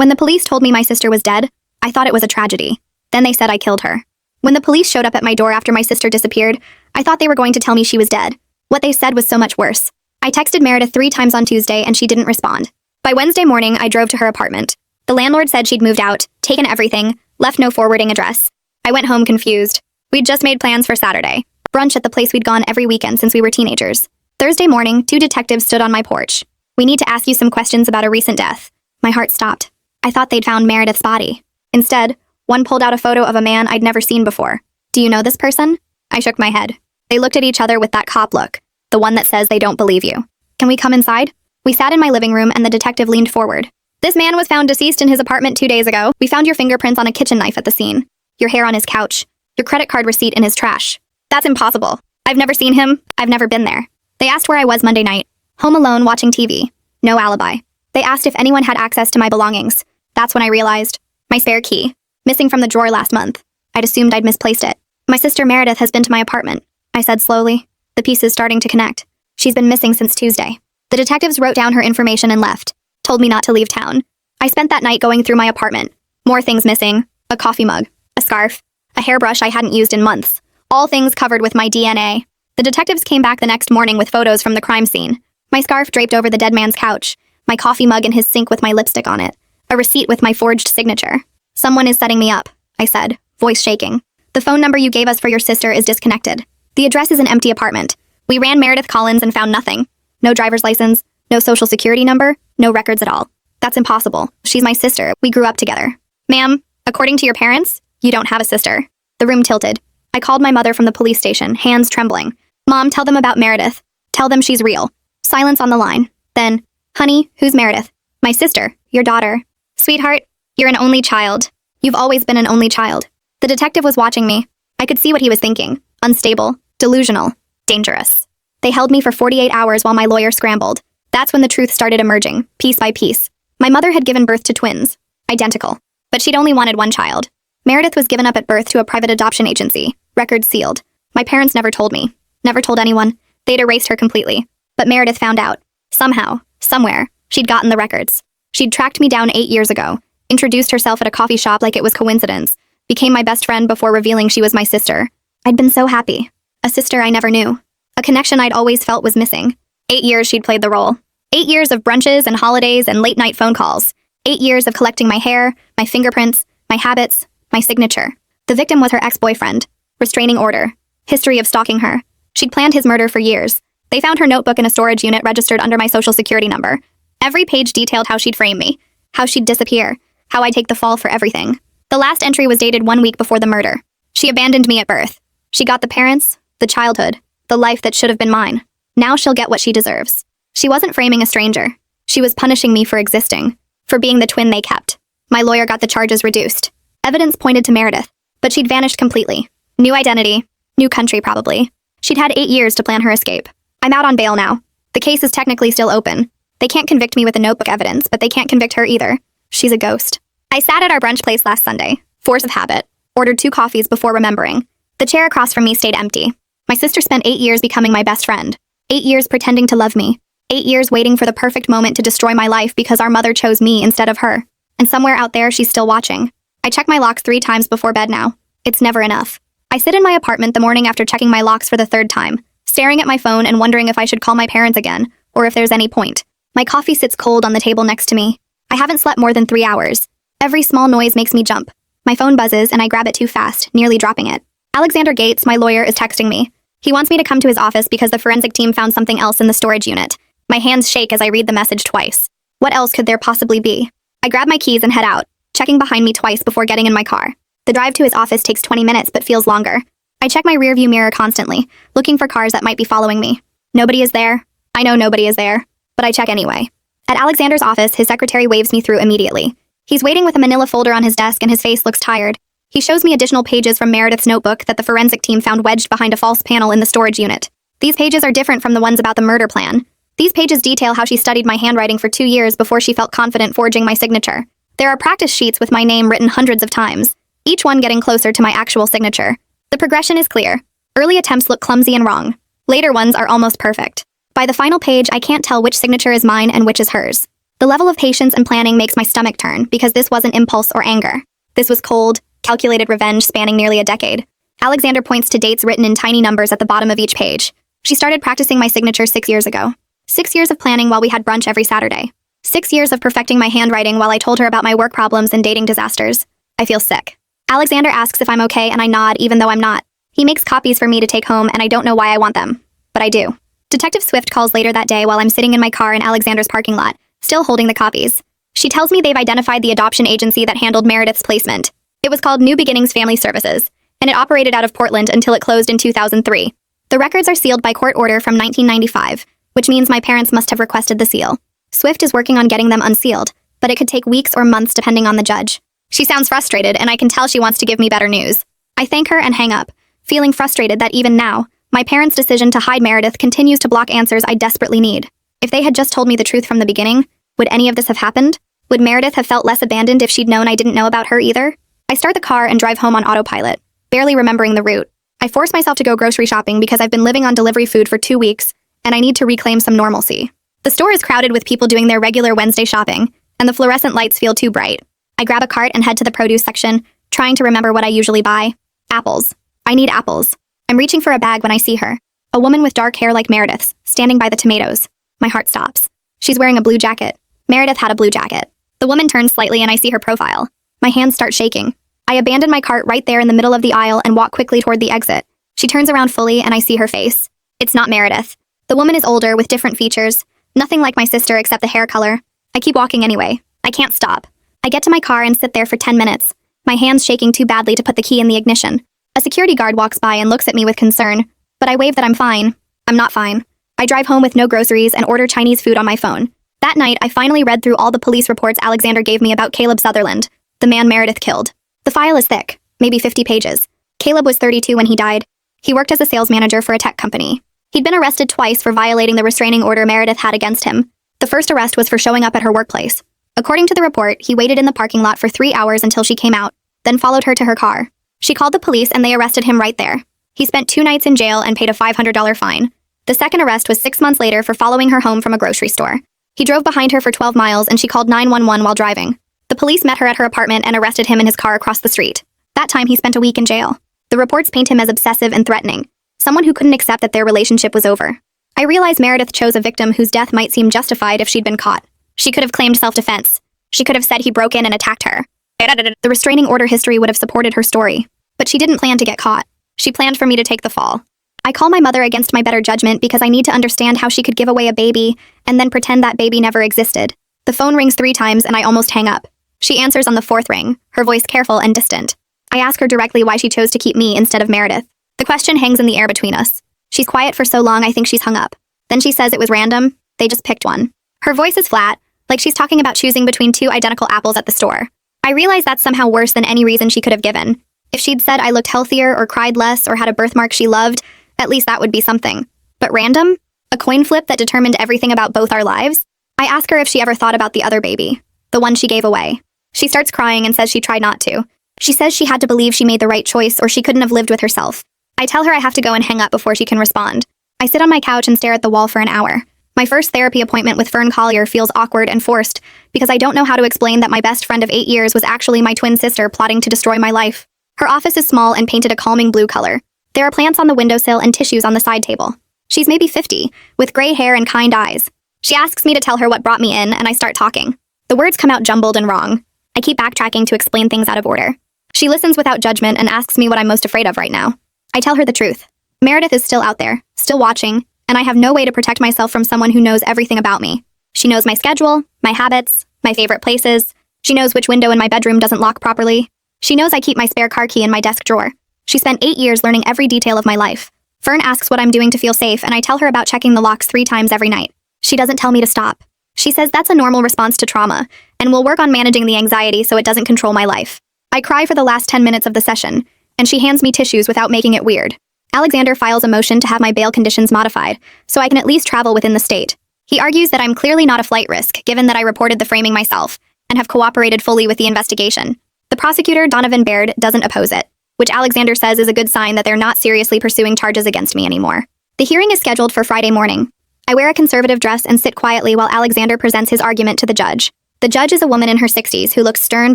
When the police told me my sister was dead, I thought it was a tragedy. Then they said I killed her. When the police showed up at my door after my sister disappeared, I thought they were going to tell me she was dead. What they said was so much worse. I texted Meredith 3 times on Tuesday and she didn't respond. By Wednesday morning, I drove to her apartment. The landlord said she'd moved out, taken everything, left no forwarding address. I went home confused. We'd just made plans for Saturday. Brunch at the place we'd gone every weekend since we were teenagers. Thursday morning, 2 detectives stood on my porch. "We need to ask you some questions about a recent death." My heart stopped. I thought they'd found Meredith's body. Instead, one pulled out a photo of a man I'd never seen before. "Do you know this person?" I shook my head. They looked at each other with that cop look, the one that says they don't believe you. "Can we come inside?" We sat in my living room and the detective leaned forward. "This man was found deceased in his apartment 2 days ago. We found your fingerprints on a kitchen knife at the scene. Your hair on his couch. Your credit card receipt in his trash." "That's impossible. I've never seen him. I've never been there." They asked where I was Monday night. "Home alone watching TV. No alibi." They asked if anyone had access to my belongings. That's when I realized. My spare key. Missing from the drawer last month. I'd assumed I'd misplaced it. "My sister Meredith has been to my apartment," I said slowly, the pieces starting to connect. "She's been missing since Tuesday." The detectives wrote down her information and left. Told me not to leave town. I spent that night going through my apartment. More things missing. A coffee mug. A scarf. A hairbrush I hadn't used in months. All things covered with my DNA. The detectives came back the next morning with photos from the crime scene. My scarf draped over the dead man's couch. My coffee mug in his sink with my lipstick on it. A receipt with my forged signature. "Someone is setting me up," I said, voice shaking. "The phone number you gave us for your sister is disconnected. The address is an empty apartment. We ran Meredith Collins and found nothing. No driver's license, no social security number, no records at all. That's impossible. She's my sister. We grew up together." "Ma'am, according to your parents, you don't have a sister." The room tilted. I called my mother from the police station, hands trembling. "Mom, tell them about Meredith. Tell them she's real." Silence on the line. Then, "Honey, who's Meredith?" "My sister, your daughter." "Sweetheart, you're an only child. You've always been an only child." The detective was watching me. I could see what he was thinking. Unstable, delusional, dangerous. They held me for 48 hours while my lawyer scrambled. That's when the truth started emerging, piece by piece. My mother had given birth to twins. Identical. But she'd only wanted one child. Meredith was given up at birth to a private adoption agency. Records sealed. My parents never told me. Never told anyone. They'd erased her completely. But Meredith found out. Somehow, somewhere, she'd gotten the records. She'd tracked me down 8 years ago, introduced herself at a coffee shop like it was coincidence, became my best friend before revealing she was my sister. I'd been so happy. A sister I never knew. A connection I'd always felt was missing. 8 years she'd played the role. 8 years of brunches and holidays and late-night phone calls. 8 years of collecting my hair, my fingerprints, my habits, my signature. The victim was her ex-boyfriend. Restraining order. History of stalking her. She'd planned his murder for years. They found her notebook in a storage unit registered under my social security number. Every page detailed how she'd frame me, how she'd disappear, how I'd take the fall for everything. The last entry was dated 1 week before the murder. She abandoned me at birth. She got the parents, the childhood, the life that should have been mine. Now she'll get what she deserves. She wasn't framing a stranger. She was punishing me for existing, for being the twin they kept. My lawyer got the charges reduced. Evidence pointed to Meredith, but she'd vanished completely. New identity, new country probably. She'd had 8 years to plan her escape. I'm out on bail now. The case is technically still open. They can't convict me with the notebook evidence, but they can't convict her either. She's a ghost. I sat at our brunch place last Sunday, force of habit, ordered 2 coffees before remembering. The chair across from me stayed empty. My sister spent 8 years becoming my best friend. 8 years pretending to love me. 8 years waiting for the perfect moment to destroy my life because our mother chose me instead of her. And somewhere out there, she's still watching. I check my locks 3 times before bed now. It's never enough. I sit in my apartment the morning after checking my locks for the 3rd time, staring at my phone and wondering if I should call my parents again, or if there's any point. My coffee sits cold on the table next to me. I haven't slept more than 3 hours. Every small noise makes me jump. My phone buzzes and I grab it too fast, nearly dropping it. Alexander Gates, my lawyer, is texting me. He wants me to come to his office because the forensic team found something else in the storage unit. My hands shake as I read the message twice. What else could there possibly be? I grab my keys and head out, checking behind me twice before getting in my car. The drive to his office takes 20 minutes but feels longer. I check my rearview mirror constantly, looking for cars that might be following me. Nobody is there. I know nobody is there, but I check anyway. At Alexander's office, his secretary waves me through immediately. He's waiting with a manila folder on his desk and his face looks tired. He shows me additional pages from Meredith's notebook that the forensic team found wedged behind a false panel in the storage unit. These pages are different from the ones about the murder plan. These pages detail how she studied my handwriting for 2 years before she felt confident forging my signature. There are practice sheets with my name written hundreds of times, each one getting closer to my actual signature. The progression is clear. Early attempts look clumsy and wrong. Later ones are almost perfect. By the final page, I can't tell which signature is mine and which is hers. The level of patience and planning makes my stomach turn because this wasn't impulse or anger. This was cold, calculated revenge spanning nearly a decade. Alexander points to dates written in tiny numbers at the bottom of each page. She started practicing my signature 6 years ago. 6 years of planning while we had brunch every Saturday. 6 years of perfecting my handwriting while I told her about my work problems and dating disasters. I feel sick. Alexander asks if I'm okay and I nod even though I'm not. He makes copies for me to take home and I don't know why I want them. But I do. Detective Swift calls later that day while I'm sitting in my car in Alexander's parking lot, still holding the copies. She tells me they've identified the adoption agency that handled Meredith's placement. It was called New Beginnings Family Services, and it operated out of Portland until it closed in 2003. The records are sealed by court order from 1995, which means my parents must have requested the seal. Swift is working on getting them unsealed, but it could take weeks or months depending on the judge. She sounds frustrated, and I can tell she wants to give me better news. I thank her and hang up, feeling frustrated that even now, my parents' decision to hide Meredith continues to block answers I desperately need. If they had just told me the truth from the beginning, would any of this have happened? Would Meredith have felt less abandoned if she'd known I didn't know about her either? I start the car and drive home on autopilot, barely remembering the route. I force myself to go grocery shopping because I've been living on delivery food for 2 weeks, and I need to reclaim some normalcy. The store is crowded with people doing their regular Wednesday shopping, and the fluorescent lights feel too bright. I grab a cart and head to the produce section, trying to remember what I usually buy. Apples. I need apples. I'm reaching for a bag when I see her. A woman with dark hair like Meredith's, standing by the tomatoes. My heart stops. She's wearing a blue jacket. Meredith had a blue jacket. The woman turns slightly and I see her profile. My hands start shaking. I abandon my cart right there in the middle of the aisle and walk quickly toward the exit. She turns around fully and I see her face. It's not Meredith. The woman is older with different features. Nothing like my sister except the hair color. I keep walking anyway. I can't stop. I get to my car and sit there for 10 minutes. My hands shaking too badly to put the key in the ignition. A security guard walks by and looks at me with concern, but I wave that I'm fine. I'm not fine. I drive home with no groceries and order Chinese food on my phone. That night, I finally read through all the police reports Alexander gave me about Caleb Sutherland, the man Meredith killed. The file is thick, maybe 50 pages. Caleb was 32 when he died. He worked as a sales manager for a tech company. He'd been arrested twice for violating the restraining order Meredith had against him. The first arrest was for showing up at her workplace. According to the report, he waited in the parking lot for 3 hours until she came out, then followed her to her car. She called the police and they arrested him right there. He spent 2 nights in jail and paid a $500 fine. The second arrest was 6 months later for following her home from a grocery store. He drove behind her for 12 miles and she called 911 while driving. The police met her at her apartment and arrested him in his car across the street. That time he spent a week in jail. The reports paint him as obsessive and threatening, someone who couldn't accept that their relationship was over. I realize Meredith chose a victim whose death might seem justified if she'd been caught. She could have claimed self-defense. She could have said he broke in and attacked her. The restraining order history would have supported her story. But she didn't plan to get caught. She planned for me to take the fall. I call my mother against my better judgment because I need to understand how she could give away a baby and then pretend that baby never existed. The phone rings 3 times and I almost hang up. She answers on the 4th ring, her voice careful and distant. I ask her directly why she chose to keep me instead of Meredith. The question hangs in the air between us. She's quiet for so long I think she's hung up. Then she says it was random. They just picked one. Her voice is flat, like she's talking about choosing between 2 identical apples at the store. I realize that's somehow worse than any reason she could have given. If she'd said I looked healthier or cried less or had a birthmark she loved, at least that would be something. But random? A coin flip that determined everything about both our lives? I ask her if she ever thought about the other baby, the one she gave away. She starts crying and says she tried not to. She says she had to believe she made the right choice or she couldn't have lived with herself. I tell her I have to go and hang up before she can respond. I sit on my couch and stare at the wall for an hour. My first therapy appointment with Fern Collier feels awkward and forced because I don't know how to explain that my best friend of 8 years was actually my twin sister plotting to destroy my life. Her office is small and painted a calming blue color. There are plants on the windowsill and tissues on the side table. She's maybe 50, with gray hair and kind eyes. She asks me to tell her what brought me in, and I start talking. The words come out jumbled and wrong. I keep backtracking to explain things out of order. She listens without judgment and asks me what I'm most afraid of right now. I tell her the truth. Meredith is still out there, still watching, and I have no way to protect myself from someone who knows everything about me. She knows my schedule, my habits, my favorite places. She knows which window in my bedroom doesn't lock properly. She knows I keep my spare car key in my desk drawer. She spent 8 years learning every detail of my life. Fern asks what I'm doing to feel safe, and I tell her about checking the locks 3 times every night. She doesn't tell me to stop. She says that's a normal response to trauma, and we'll work on managing the anxiety so it doesn't control my life. I cry for the last 10 minutes of the session, and she hands me tissues without making it weird. Alexander files a motion to have my bail conditions modified, so I can at least travel within the state. He argues that I'm clearly not a flight risk, given that I reported the framing myself, and have cooperated fully with the investigation. The prosecutor, Donovan Baird, doesn't oppose it, which Alexander says is a good sign that they're not seriously pursuing charges against me anymore. The hearing is scheduled for Friday morning. I wear a conservative dress and sit quietly while Alexander presents his argument to the judge. The judge is a woman in her 60s who looks stern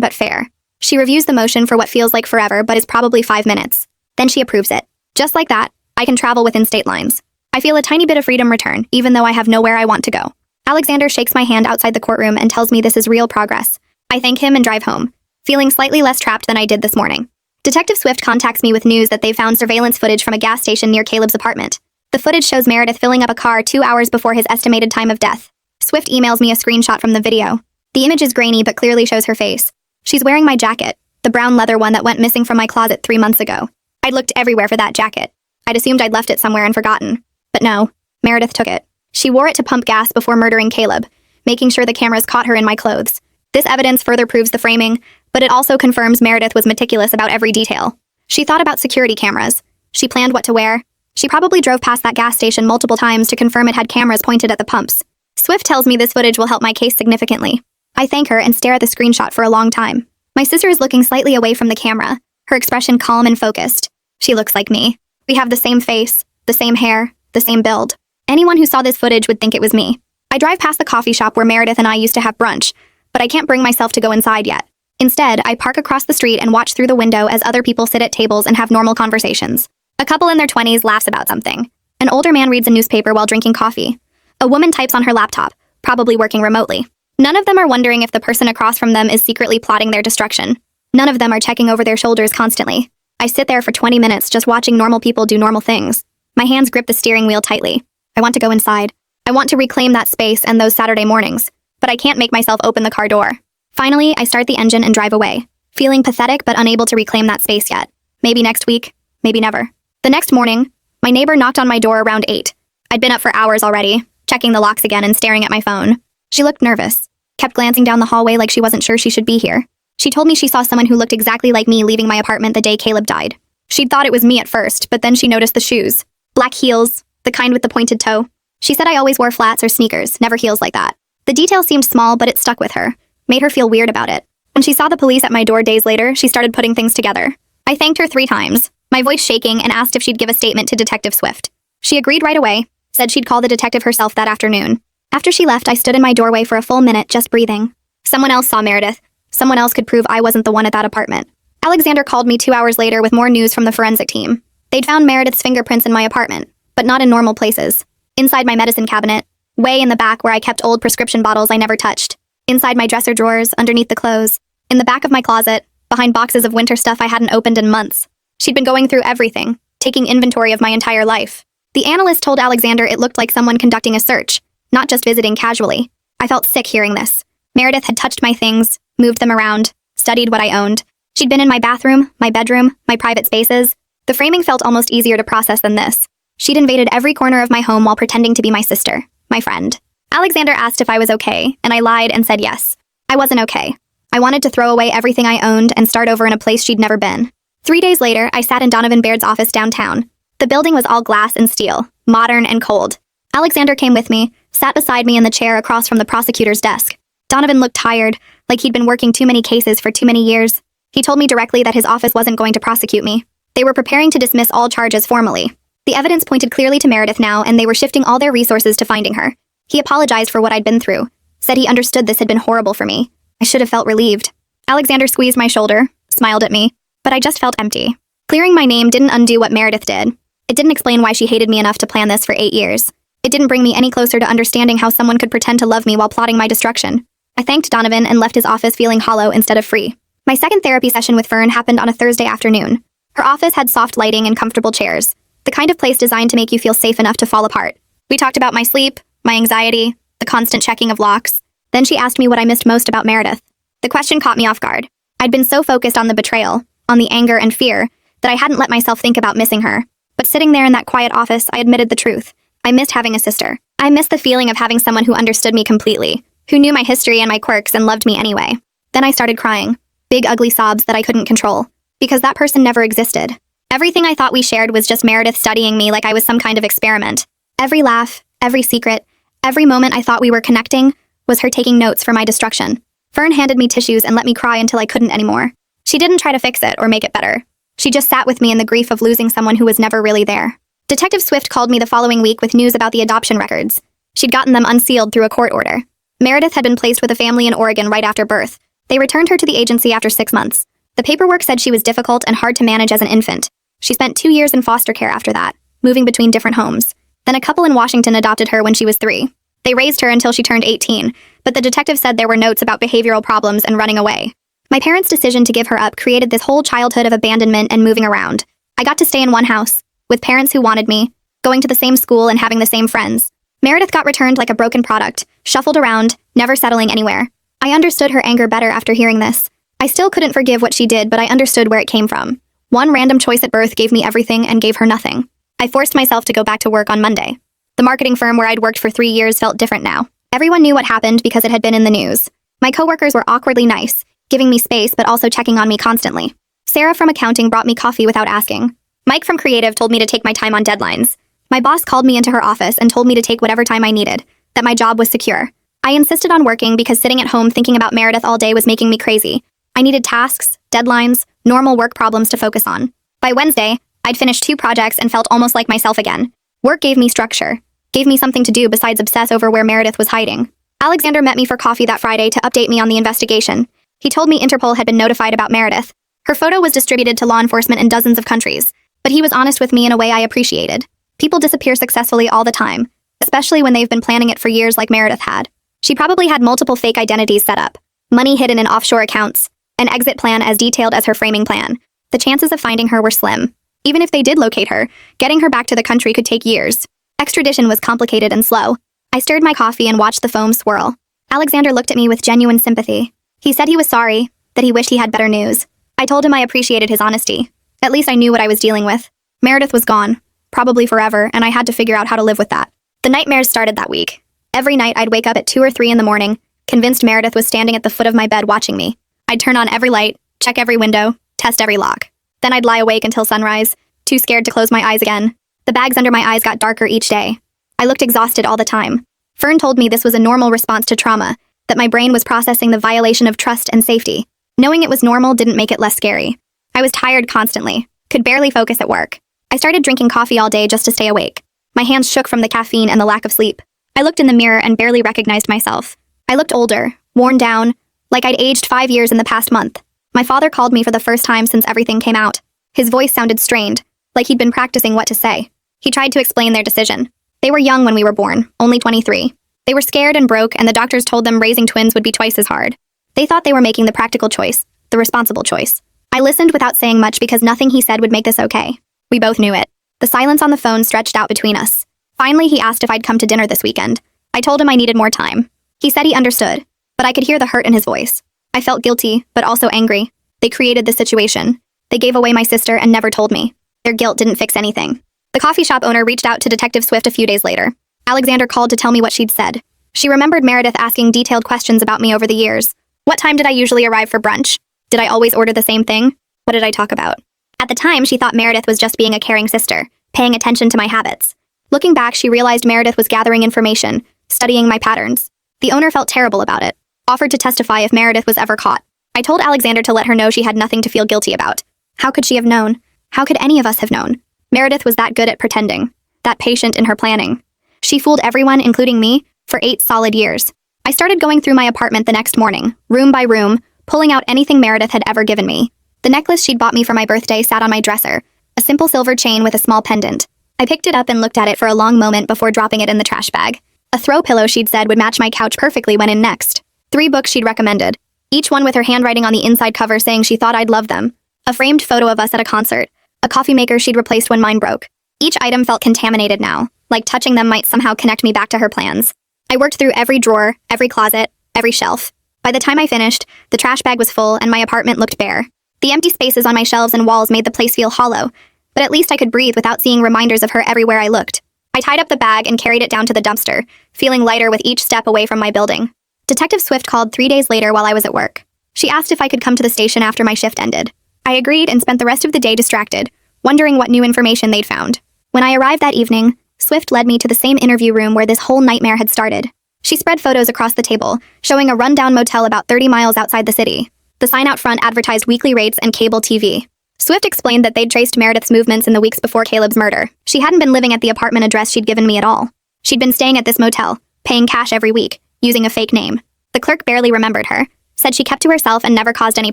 but fair. She reviews the motion for what feels like forever but is probably 5 minutes. Then she approves it. Just like that, I can travel within state lines. I feel a tiny bit of freedom return, even though I have nowhere I want to go. Alexander shakes my hand outside the courtroom and tells me this is real progress. I thank him and drive home, feeling slightly less trapped than I did this morning. Detective Swift contacts me with news that they found surveillance footage from a gas station near Caleb's apartment. The footage shows Meredith filling up a car 2 hours before his estimated time of death. Swift emails me a screenshot from the video. The image is grainy but clearly shows her face. She's wearing my jacket, the brown leather one that went missing from my closet 3 months ago. I'd looked everywhere for that jacket. I'd assumed I'd left it somewhere and forgotten. But no, Meredith took it. She wore it to pump gas before murdering Caleb, making sure the cameras caught her in my clothes. This evidence further proves the framing, but it also confirms Meredith was meticulous about every detail. She thought about security cameras. She planned what to wear. She probably drove past that gas station multiple times to confirm it had cameras pointed at the pumps. Swift tells me this footage will help my case significantly. I thank her and stare at the screenshot for a long time. My sister is looking slightly away from the camera, her expression calm and focused. She looks like me. We have the same face, the same hair, the same build. Anyone who saw this footage would think it was me. I drive past the coffee shop where Meredith and I used to have brunch, but I can't bring myself to go inside yet. Instead, I park across the street and watch through the window as other people sit at tables and have normal conversations. A couple in their 20s laughs about something. An older man reads a newspaper while drinking coffee. A woman types on her laptop, probably working remotely. None of them are wondering if the person across from them is secretly plotting their destruction. None of them are checking over their shoulders constantly. I sit there for 20 minutes just watching normal people do normal things. My hands grip the steering wheel tightly. I want to go inside. I want to reclaim that space and those Saturday mornings, but I can't make myself open the car door. Finally, I start the engine and drive away, feeling pathetic but unable to reclaim that space yet. Maybe next week, maybe never. The next morning, my neighbor knocked on my door around 8. I'd been up for hours already, checking the locks again and staring at my phone. She looked nervous, kept glancing down the hallway like she wasn't sure she should be here. She told me she saw someone who looked exactly like me leaving my apartment the day Caleb died. She'd thought it was me at first, but then she noticed the shoes. Black heels, the kind with the pointed toe. She said I always wore flats or sneakers, never heels like that. The detail seemed small, but it stuck with her, made her feel weird about it. When she saw the police at my door days later, she started putting things together. I thanked her 3 times, my voice shaking, and asked if she'd give a statement to Detective Swift. She agreed right away, said she'd call the detective herself that afternoon. After she left, I stood in my doorway for a full minute just breathing. Someone else saw Meredith. Someone else could prove I wasn't the one at that apartment. Alexander called me 2 hours later with more news from the forensic team. They'd found Meredith's fingerprints in my apartment, but not in normal places. Inside my medicine cabinet, way in the back where I kept old prescription bottles I never touched. Inside my dresser drawers, underneath the clothes. In the back of my closet, behind boxes of winter stuff I hadn't opened in months. She'd been going through everything, taking inventory of my entire life. The analyst told Alexander it looked like someone conducting a search, not just visiting casually. I felt sick hearing this. Meredith had touched my things, moved them around, studied what I owned. She'd been in my bathroom, my bedroom, my private spaces. The framing felt almost easier to process than this. She'd invaded every corner of my home while pretending to be my sister, my friend. Alexander asked if I was okay, and I lied and said yes. I wasn't okay. I wanted to throw away everything I owned and start over in a place she'd never been. 3 days later, I sat in Donovan Baird's office downtown. The building was all glass and steel, modern and cold. Alexander came with me, sat beside me in the chair across from the prosecutor's desk. Donovan looked tired, like he'd been working too many cases for too many years. He told me directly that his office wasn't going to prosecute me. They were preparing to dismiss all charges formally. The evidence pointed clearly to Meredith now, and they were shifting all their resources to finding her. He apologized for what I'd been through, said he understood this had been horrible for me. I should have felt relieved. Alexander squeezed my shoulder, smiled at me, but I just felt empty. Clearing my name didn't undo what Meredith did. It didn't explain why she hated me enough to plan this for 8 years. It didn't bring me any closer to understanding how someone could pretend to love me while plotting my destruction. I thanked Donovan and left his office feeling hollow instead of free. My second therapy session with Fern happened on a Thursday afternoon. Her office had soft lighting and comfortable chairs, the kind of place designed to make you feel safe enough to fall apart. We talked about my sleep, my anxiety, the constant checking of locks. Then she asked me what I missed most about Meredith. The question caught me off guard. I'd been so focused on the betrayal, on the anger and fear, that I hadn't let myself think about missing her. But sitting there in that quiet office, I admitted the truth. I missed having a sister. I missed the feeling of having someone who understood me completely, who knew my history and my quirks and loved me anyway. Then I started crying. Big ugly sobs that I couldn't control. Because that person never existed. Everything I thought we shared was just Meredith studying me like I was some kind of experiment. Every laugh, every secret, every moment I thought we were connecting was her taking notes for my destruction. Fern handed me tissues and let me cry until I couldn't anymore. She didn't try to fix it or make it better. She just sat with me in the grief of losing someone who was never really there. Detective Swift called me the following week with news about the adoption records. She'd gotten them unsealed through a court order. Meredith had been placed with a family in Oregon right after birth. They returned her to the agency after 6 months. The paperwork said she was difficult and hard to manage as an infant. She spent 2 years in foster care after that, moving between different homes. Then a couple in Washington adopted her when she was 3. They raised her until she turned 18, but the detective said there were notes about behavioral problems and running away. My parents' decision to give her up created this whole childhood of abandonment and moving around. I got to stay in one house, with parents who wanted me, going to the same school and having the same friends. Meredith got returned like a broken product, shuffled around, never settling anywhere. I understood her anger better after hearing this. I still couldn't forgive what she did, but I understood where it came from. One random choice at birth gave me everything and gave her nothing. I forced myself to go back to work on Monday. The marketing firm where I'd worked for 3 years felt different now. Everyone knew what happened because it had been in the news. My coworkers were awkwardly nice, giving me space but also checking on me constantly. Sarah from accounting brought me coffee without asking. Mike from creative told me to take my time on deadlines. My boss called me into her office and told me to take whatever time I needed, that my job was secure. I insisted on working because sitting at home thinking about Meredith all day was making me crazy. I needed tasks, deadlines, normal work problems to focus on. By Wednesday, I'd finished 2 projects and felt almost like myself again. Work gave me structure, gave me something to do besides obsess over where Meredith was hiding. Alexander met me for coffee that Friday to update me on the investigation. He told me Interpol had been notified about Meredith. Her photo was distributed to law enforcement in dozens of countries, but he was honest with me in a way I appreciated. People disappear successfully all the time, especially when they've been planning it for years like Meredith had. She probably had multiple fake identities set up, money hidden in offshore accounts, an exit plan as detailed as her framing plan. The chances of finding her were slim. Even if they did locate her, getting her back to the country could take years. Extradition was complicated and slow. I stirred my coffee and watched the foam swirl. Alexander looked at me with genuine sympathy. He said he was sorry, that he wished he had better news. I told him I appreciated his honesty. At least I knew what I was dealing with. Meredith was gone, probably forever, and I had to figure out how to live with that. The nightmares started that week. Every night I'd wake up at 2 or 3 in the morning, convinced Meredith was standing at the foot of my bed watching me. I'd turn on every light, check every window, test every lock. Then I'd lie awake until sunrise, too scared to close my eyes again. The bags under my eyes got darker each day. I looked exhausted all the time. Fern told me this was a normal response to trauma, that my brain was processing the violation of trust and safety. Knowing it was normal didn't make it less scary. I was tired constantly, could barely focus at work. I started drinking coffee all day just to stay awake. My hands shook from the caffeine and the lack of sleep. I looked in the mirror and barely recognized myself. I looked older, worn down, like I'd aged 5 years in the past month. My father called me for the first time since everything came out. His voice sounded strained, like he'd been practicing what to say. He tried to explain their decision. They were young when we were born, only 23. They were scared and broke, and the doctors told them raising twins would be twice as hard. They thought they were making the practical choice, the responsible choice. I listened without saying much because nothing he said would make this okay. We both knew it. The silence on the phone stretched out between us. Finally, he asked if I'd come to dinner this weekend. I told him I needed more time. He said he understood, but I could hear the hurt in his voice. I felt guilty, but also angry. They created this situation. They gave away my sister and never told me. Their guilt didn't fix anything. The coffee shop owner reached out to Detective Swift a few days later. Alexander called to tell me what she'd said. She remembered Meredith asking detailed questions about me over the years. What time did I usually arrive for brunch? Did I always order the same thing? What did I talk about? At the time, she thought Meredith was just being a caring sister, paying attention to my habits. Looking back, she realized Meredith was gathering information, studying my patterns. The owner felt terrible about it, offered to testify if Meredith was ever caught. I told Alexander to let her know she had nothing to feel guilty about. How could she have known? How could any of us have known? Meredith was that good at pretending, that patient in her planning. She fooled everyone, including me, for 8 solid years. I started going through my apartment the next morning, room by room, pulling out anything Meredith had ever given me. The necklace she'd bought me for my birthday sat on my dresser, a simple silver chain with a small pendant. I picked it up and looked at it for a long moment before dropping it in the trash bag. A throw pillow she'd said would match my couch perfectly went in next. 3 books she'd recommended, each one with her handwriting on the inside cover saying she thought I'd love them. A framed photo of us at a concert, a coffee maker she'd replaced when mine broke. Each item felt contaminated now, like touching them might somehow connect me back to her plans. I worked through every drawer, every closet, every shelf. By the time I finished, the trash bag was full and my apartment looked bare. The empty spaces on my shelves and walls made the place feel hollow, but at least I could breathe without seeing reminders of her everywhere I looked. I tied up the bag and carried it down to the dumpster, feeling lighter with each step away from my building. Detective Swift called 3 days later while I was at work. She asked if I could come to the station after my shift ended. I agreed and spent the rest of the day distracted, wondering what new information they'd found. When I arrived that evening, Swift led me to the same interview room where this whole nightmare had started. She spread photos across the table, showing a rundown motel about 30 miles outside the city. The sign out front advertised weekly rates and cable TV. Swift explained that they'd traced Meredith's movements in the weeks before Caleb's murder. She hadn't been living at the apartment address she'd given me at all. She'd been staying at this motel, paying cash every week, using a fake name. The clerk barely remembered her, said she kept to herself and never caused any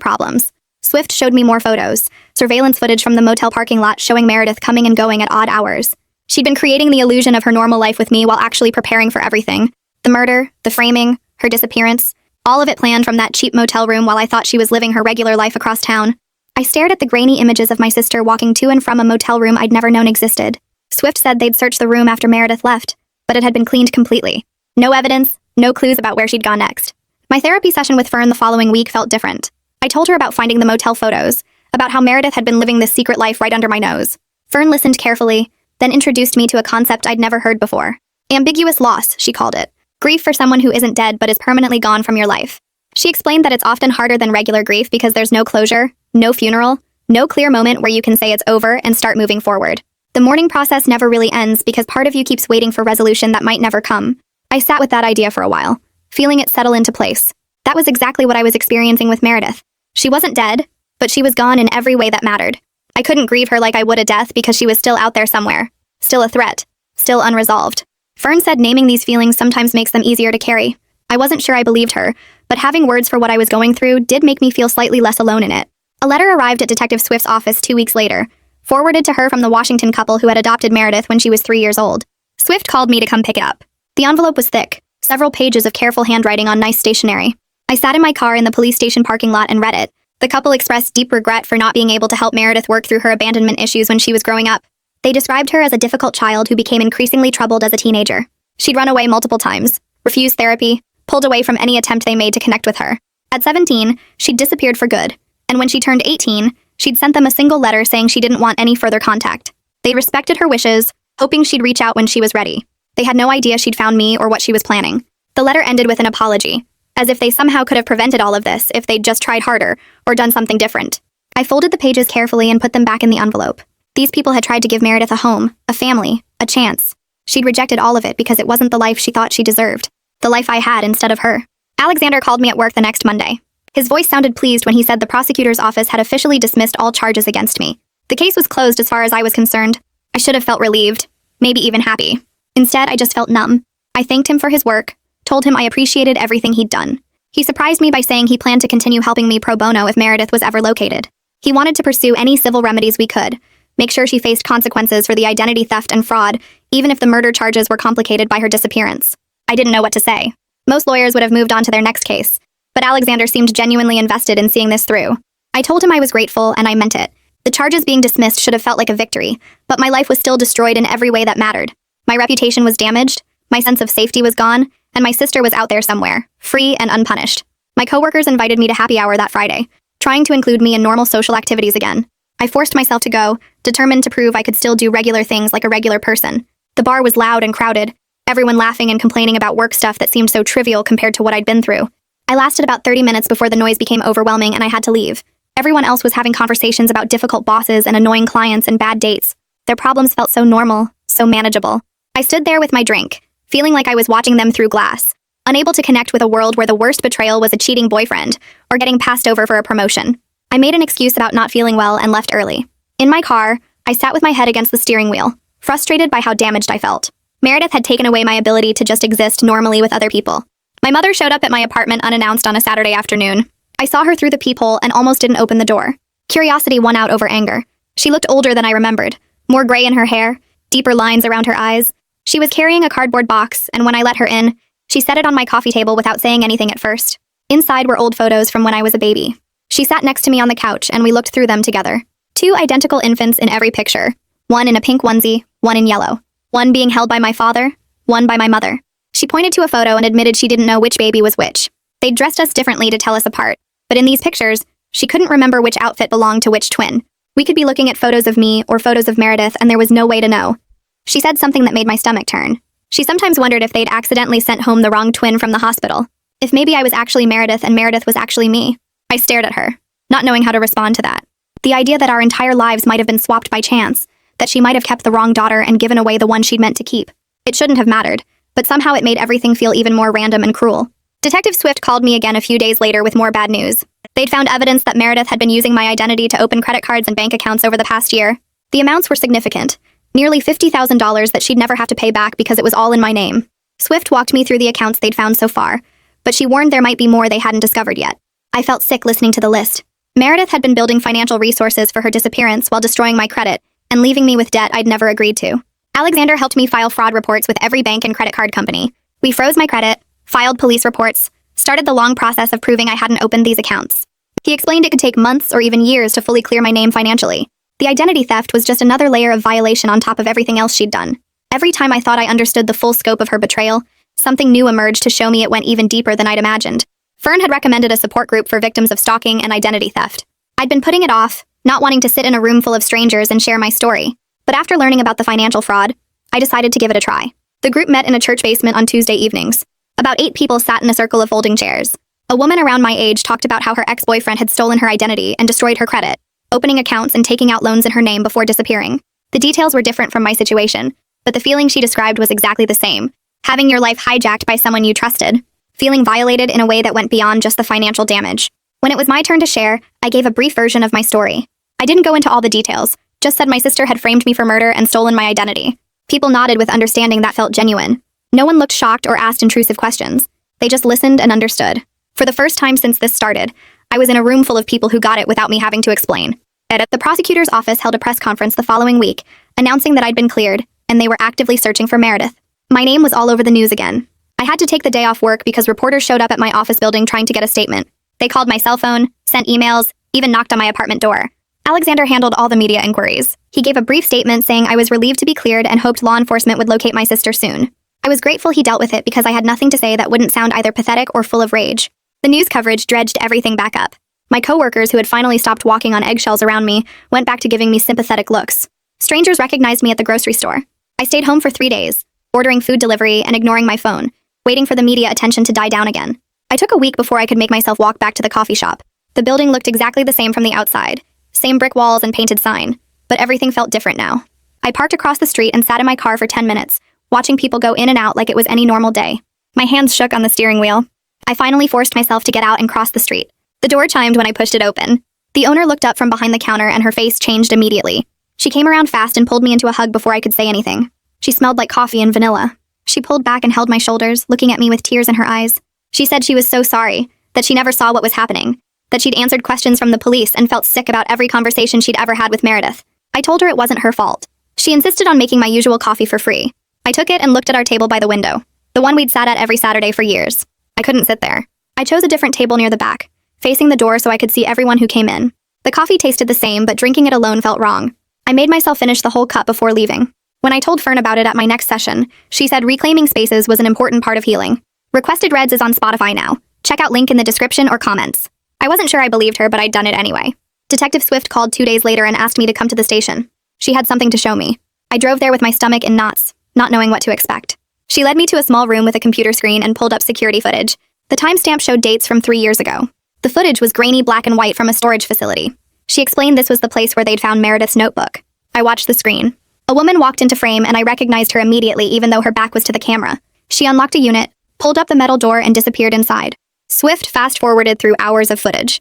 problems. Swift showed me more photos, surveillance footage from the motel parking lot showing Meredith coming and going at odd hours. She'd been creating the illusion of her normal life with me while actually preparing for everything. The murder, the framing, her disappearance, all of it planned from that cheap motel room while I thought she was living her regular life across town. I stared at the grainy images of my sister walking to and from a motel room I'd never known existed. Swift said they'd searched the room after Meredith left, but it had been cleaned completely. No evidence, no clues about where she'd gone next. My therapy session with Fern the following week felt different. I told her about finding the motel photos, about how Meredith had been living this secret life right under my nose. Fern listened carefully, then introduced me to a concept I'd never heard before. Ambiguous loss, she called it. Grief for someone who isn't dead but is permanently gone from your life. She explained that it's often harder than regular grief because there's no closure, no funeral, no clear moment where you can say it's over and start moving forward. The mourning process never really ends because part of you keeps waiting for resolution that might never come. I sat with that idea for a while, feeling it settle into place. That was exactly what I was experiencing with Meredith. She wasn't dead, but she was gone in every way that mattered. I couldn't grieve her like I would a death because she was still out there somewhere, still a threat, still unresolved. Fern said naming these feelings sometimes makes them easier to carry. I wasn't sure I believed her, but having words for what I was going through did make me feel slightly less alone in it. A letter arrived at Detective Swift's office 2 weeks later, forwarded to her from the Washington couple who had adopted Meredith when she was 3 years old. Swift called me to come pick it up. The envelope was thick, several pages of careful handwriting on nice stationery. I sat in my car in the police station parking lot and read it. The couple expressed deep regret for not being able to help Meredith work through her abandonment issues when she was growing up. They described her as a difficult child who became increasingly troubled as a teenager. She'd run away multiple times, refused therapy, pulled away from any attempt they made to connect with her. At 17, she'd disappeared for good, and when she turned 18, she'd sent them a single letter saying she didn't want any further contact. They respected her wishes, hoping she'd reach out when she was ready. They had no idea she'd found me or what she was planning. The letter ended with an apology, as if they somehow could have prevented all of this if they'd just tried harder or done something different. I folded the pages carefully and put them back in the envelope. These people had tried to give Meredith a home, a family, a chance. She'd rejected all of it because it wasn't the life she thought she deserved. The life I had instead of her. Alexander called me at work the next Monday. His voice sounded pleased when he said the prosecutor's office had officially dismissed all charges against me. The case was closed as far as I was concerned. I should have felt relieved, maybe even happy. Instead, I just felt numb. I thanked him for his work, told him I appreciated everything he'd done. He surprised me by saying he planned to continue helping me pro bono if Meredith was ever located. He wanted to pursue any civil remedies we could, make sure she faced consequences for the identity theft and fraud, even if the murder charges were complicated by her disappearance. I didn't know what to say. Most lawyers would have moved on to their next case, but Alexander seemed genuinely invested in seeing this through. I told him I was grateful, and I meant it. The charges being dismissed should have felt like a victory, but my life was still destroyed in every way that mattered. My reputation was damaged, my sense of safety was gone, and my sister was out there somewhere, free and unpunished. My coworkers invited me to happy hour that Friday, trying to include me in normal social activities again. I forced myself to go, determined to prove I could still do regular things like a regular person. The bar was loud and crowded, everyone laughing and complaining about work stuff that seemed so trivial compared to what I'd been through. I lasted about 30 minutes before the noise became overwhelming and I had to leave. Everyone else was having conversations about difficult bosses and annoying clients and bad dates. Their problems felt so normal, so manageable. I stood there with my drink, feeling like I was watching them through glass, unable to connect with a world where the worst betrayal was a cheating boyfriend or getting passed over for a promotion. I made an excuse about not feeling well and left early. In my car, I sat with my head against the steering wheel, frustrated by how damaged I felt. Meredith had taken away my ability to just exist normally with other people. My mother showed up at my apartment unannounced on a Saturday afternoon. I saw her through the peephole and almost didn't open the door. Curiosity won out over anger. She looked older than I remembered, more gray in her hair, deeper lines around her eyes. She was carrying a cardboard box, and when I let her in, she set it on my coffee table without saying anything at first. Inside were old photos from when I was a baby. She sat next to me on the couch, and we looked through them together. 2 identical infants in every picture, one in a pink onesie, one in yellow. One being held by my father, one by my mother. She pointed to a photo and admitted she didn't know which baby was which. They'd dressed us differently to tell us apart, but in these pictures, she couldn't remember which outfit belonged to which twin. We could be looking at photos of me or photos of Meredith, and there was no way to know. She said something that made my stomach turn. She sometimes wondered if they'd accidentally sent home the wrong twin from the hospital. If maybe I was actually Meredith and Meredith was actually me. I stared at her, not knowing how to respond to that. The idea that our entire lives might have been swapped by chance, that she might have kept the wrong daughter and given away the one she'd meant to keep. It shouldn't have mattered, but somehow it made everything feel even more random and cruel. Detective Swift called me again a few days later with more bad news. They'd found evidence that Meredith had been using my identity to open credit cards and bank accounts over the past year. The amounts were significant, nearly $50,000 that she'd never have to pay back because it was all in my name. Swift walked me through the accounts they'd found so far, but she warned there might be more they hadn't discovered yet. I felt sick listening to the list. Meredith had been building financial resources for her disappearance while destroying my credit and leaving me with debt I'd never agreed to. Alexander helped me file fraud reports with every bank and credit card company. We froze my credit, filed police reports, started the long process of proving I hadn't opened these accounts. He explained it could take months or even years to fully clear my name financially. The identity theft was just another layer of violation on top of everything else she'd done. Every time I thought I understood the full scope of her betrayal, something new emerged to show me it went even deeper than I'd imagined. Fern had recommended a support group for victims of stalking and identity theft. I'd been putting it off, not wanting to sit in a room full of strangers and share my story. But after learning about the financial fraud, I decided to give it a try. The group met in a church basement on Tuesday evenings. About 8 people sat in a circle of folding chairs. A woman around my age talked about how her ex-boyfriend had stolen her identity and destroyed her credit, opening accounts and taking out loans in her name before disappearing. The details were different from my situation, but the feeling she described was exactly the same. Having your life hijacked by someone you trusted. Feeling violated in a way that went beyond just the financial damage. When it was my turn to share, I gave a brief version of my story. I didn't go into all the details, just said my sister had framed me for murder and stolen my identity. People nodded with understanding that felt genuine. No one looked shocked or asked intrusive questions. They just listened and understood. For the first time since this started, I was in a room full of people who got it without me having to explain. The prosecutor's office held a press conference the following week, announcing that I'd been cleared, and they were actively searching for Meredith. My name was all over the news again. I had to take the day off work because reporters showed up at my office building trying to get a statement. They called my cell phone, sent emails, even knocked on my apartment door. Alexander handled all the media inquiries. He gave a brief statement saying I was relieved to be cleared and hoped law enforcement would locate my sister soon. I was grateful he dealt with it because I had nothing to say that wouldn't sound either pathetic or full of rage. The news coverage dredged everything back up. My coworkers, who had finally stopped walking on eggshells around me, went back to giving me sympathetic looks. Strangers recognized me at the grocery store. I stayed home for 3 days, ordering food delivery and ignoring my phone, waiting for the media attention to die down again. I took a week before I could make myself walk back to the coffee shop. The building looked exactly the same from the outside. Same brick walls and painted sign, but everything felt different now. I parked across the street and sat in my car for 10 minutes, watching people go in and out like it was any normal day. My hands shook on the steering wheel. I finally forced myself to get out and cross the street. The door chimed when I pushed it open. The owner looked up from behind the counter and her face changed immediately. She came around fast and pulled me into a hug before I could say anything. She smelled like coffee and vanilla. She pulled back and held my shoulders, looking at me with tears in her eyes. She said she was so sorry, that she never saw what was happening, that she'd answered questions from the police and felt sick about every conversation she'd ever had with Meredith. I told her it wasn't her fault. She insisted on making my usual coffee for free. I took it and looked at our table by the window, the one we'd sat at every Saturday for years. I couldn't sit there. I chose a different table near the back, facing the door so I could see everyone who came in. The coffee tasted the same, but drinking it alone felt wrong. I made myself finish the whole cup before leaving. When I told Fern about it at my next session, she said reclaiming spaces was an important part of healing. Requested Reds is on Spotify now. Check out link in the description or comments. I wasn't sure I believed her, but I'd done it anyway. Detective Swift called 2 days later and asked me to come to the station. She had something to show me. I drove there with my stomach in knots, not knowing what to expect. She led me to a small room with a computer screen and pulled up security footage. The timestamp showed dates from 3 years ago. The footage was grainy black and white from a storage facility. She explained this was the place where they'd found Meredith's notebook. I watched the screen. A woman walked into frame and I recognized her immediately even though her back was to the camera. She unlocked a unit, pulled up the metal door and disappeared inside. Swift fast-forwarded through hours of footage.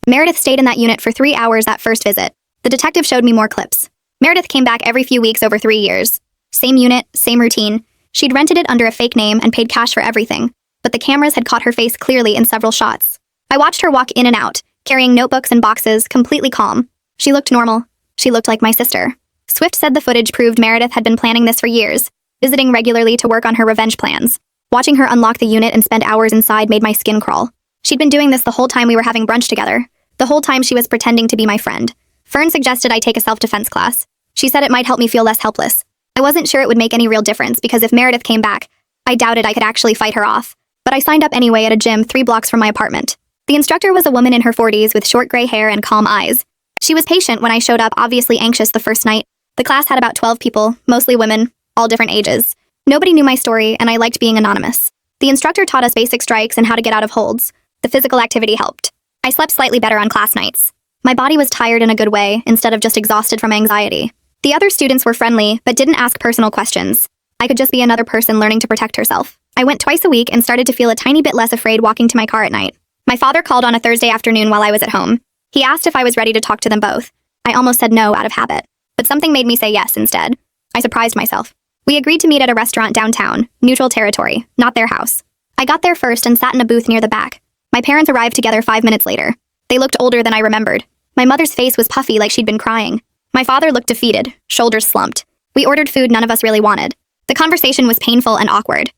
Meredith stayed in that unit for 3 hours that first visit. The detective showed me more clips. Meredith came back every few weeks over 3 years. Same unit, same routine. She'd rented it under a fake name and paid cash for everything, but the cameras had caught her face clearly in several shots. I watched her walk in and out, carrying notebooks and boxes, completely calm. She looked normal. She looked like my sister. Swift said the footage proved Meredith had been planning this for years, visiting regularly to work on her revenge plans. Watching her unlock the unit and spend hours inside made my skin crawl. She'd been doing this the whole time we were having brunch together, the whole time she was pretending to be my friend. Fern suggested I take a self-defense class. She said it might help me feel less helpless. I wasn't sure it would make any real difference because if Meredith came back, I doubted I could actually fight her off. But I signed up anyway at a gym 3 blocks from my apartment. The instructor was a woman in her 40s with short gray hair and calm eyes. She was patient when I showed up, obviously anxious the first night. The class had about 12 people, mostly women, all different ages. Nobody knew my story, and I liked being anonymous. The instructor taught us basic strikes and how to get out of holds. The physical activity helped. I slept slightly better on class nights. My body was tired in a good way, instead of just exhausted from anxiety. The other students were friendly, but didn't ask personal questions. I could just be another person learning to protect herself. I went twice a week and started to feel a tiny bit less afraid walking to my car at night. My father called on a Thursday afternoon while I was at home. He asked if I was ready to talk to them both. I almost said no out of habit, but something made me say yes instead. I surprised myself. We agreed to meet at a restaurant downtown, neutral territory, not their house. I got there first and sat in a booth near the back. My parents arrived together 5 minutes later. They looked older than I remembered. My mother's face was puffy like she'd been crying. My father looked defeated, shoulders slumped. We ordered food none of us really wanted. The conversation was painful and awkward.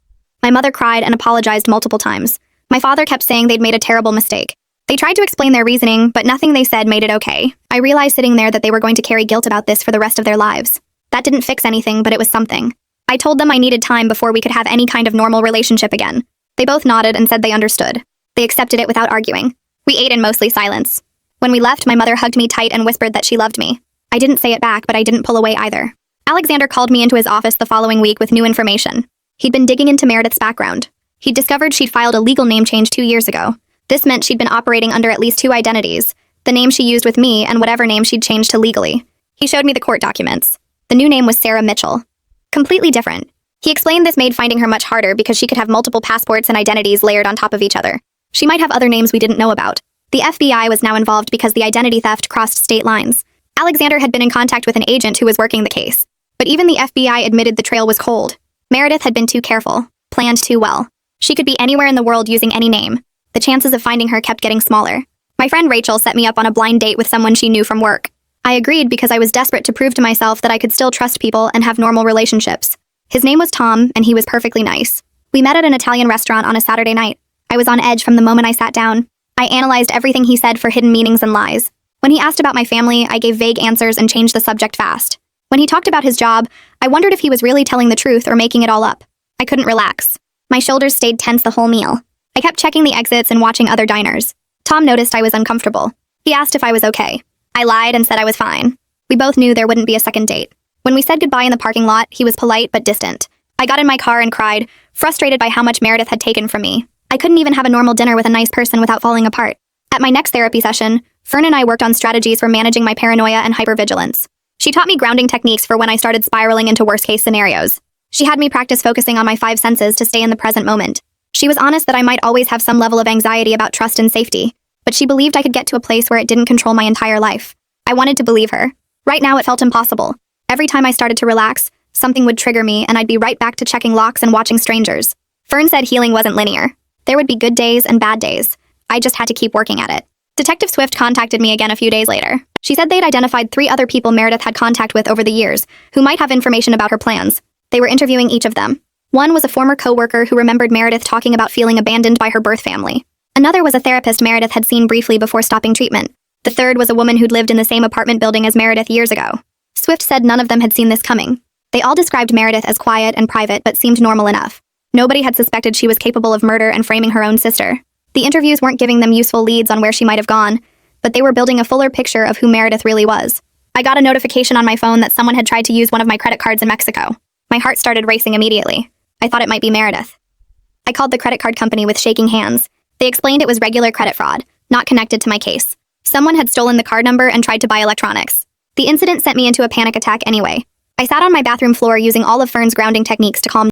My mother cried and apologized multiple times. My father kept saying they'd made a terrible mistake. They tried to explain their reasoning, but nothing they said made it okay. I realized sitting there that they were going to carry guilt about this for the rest of their lives. That didn't fix anything, but it was something. I told them I needed time before we could have any kind of normal relationship again. They both nodded and said they understood. They accepted it without arguing. We ate in mostly silence. When we left, my mother hugged me tight and whispered that she loved me. I didn't say it back, but I didn't pull away either. Alexander called me into his office the following week with new information. He'd been digging into Meredith's background. He'd discovered she'd filed a legal name change 2 years ago. This meant she'd been operating under at least 2 identities, the name she used with me and whatever name she'd changed to legally. He showed me the court documents. The new name was Sarah Mitchell. Completely different. He explained this made finding her much harder because she could have multiple passports and identities layered on top of each other. She might have other names we didn't know about. The FBI was now involved because the identity theft crossed state lines. Alexander had been in contact with an agent who was working the case. But even the FBI admitted the trail was cold. Meredith had been too careful, planned too well. She could be anywhere in the world using any name. The chances of finding her kept getting smaller. My friend Rachel set me up on a blind date with someone she knew from work. I agreed because I was desperate to prove to myself that I could still trust people and have normal relationships. His name was Tom, and he was perfectly nice. We met at an Italian restaurant on a Saturday night. I was on edge from the moment I sat down. I analyzed everything he said for hidden meanings and lies. When he asked about my family, I gave vague answers and changed the subject fast. When he talked about his job, I wondered if he was really telling the truth or making it all up. I couldn't relax. My shoulders stayed tense the whole meal. I kept checking the exits and watching other diners. Tom noticed I was uncomfortable. He asked if I was okay. I lied and said I was fine. We both knew there wouldn't be a second date. When we said goodbye in the parking lot, he was polite but distant. I got in my car and cried, frustrated by how much Meredith had taken from me. I couldn't even have a normal dinner with a nice person without falling apart. At my next therapy session, Fern and I worked on strategies for managing my paranoia and hypervigilance. She taught me grounding techniques for when I started spiraling into worst-case scenarios. She had me practice focusing on my 5 senses to stay in the present moment. She was honest that I might always have some level of anxiety about trust and safety, but she believed I could get to a place where it didn't control my entire life. I wanted to believe her. Right now it felt impossible. Every time I started to relax, something would trigger me and I'd be right back to checking locks and watching strangers. Fern said healing wasn't linear. There would be good days and bad days. I just had to keep working at it. Detective Swift contacted me again a few days later. She said they'd identified 3 other people Meredith had contact with over the years, who might have information about her plans. They were interviewing each of them. One was a former co-worker who remembered Meredith talking about feeling abandoned by her birth family. Another was a therapist Meredith had seen briefly before stopping treatment. The third was a woman who'd lived in the same apartment building as Meredith years ago. Swift said none of them had seen this coming. They all described Meredith as quiet and private but seemed normal enough. Nobody had suspected she was capable of murder and framing her own sister. The interviews weren't giving them useful leads on where she might have gone, but they were building a fuller picture of who Meredith really was. I got a notification on my phone that someone had tried to use one of my credit cards in Mexico. My heart started racing immediately. I thought it might be Meredith. I called the credit card company with shaking hands. They explained it was regular credit fraud, not connected to my case. Someone had stolen the card number and tried to buy electronics. The incident sent me into a panic attack anyway. I sat on my bathroom floor using all of Fern's grounding techniques to calm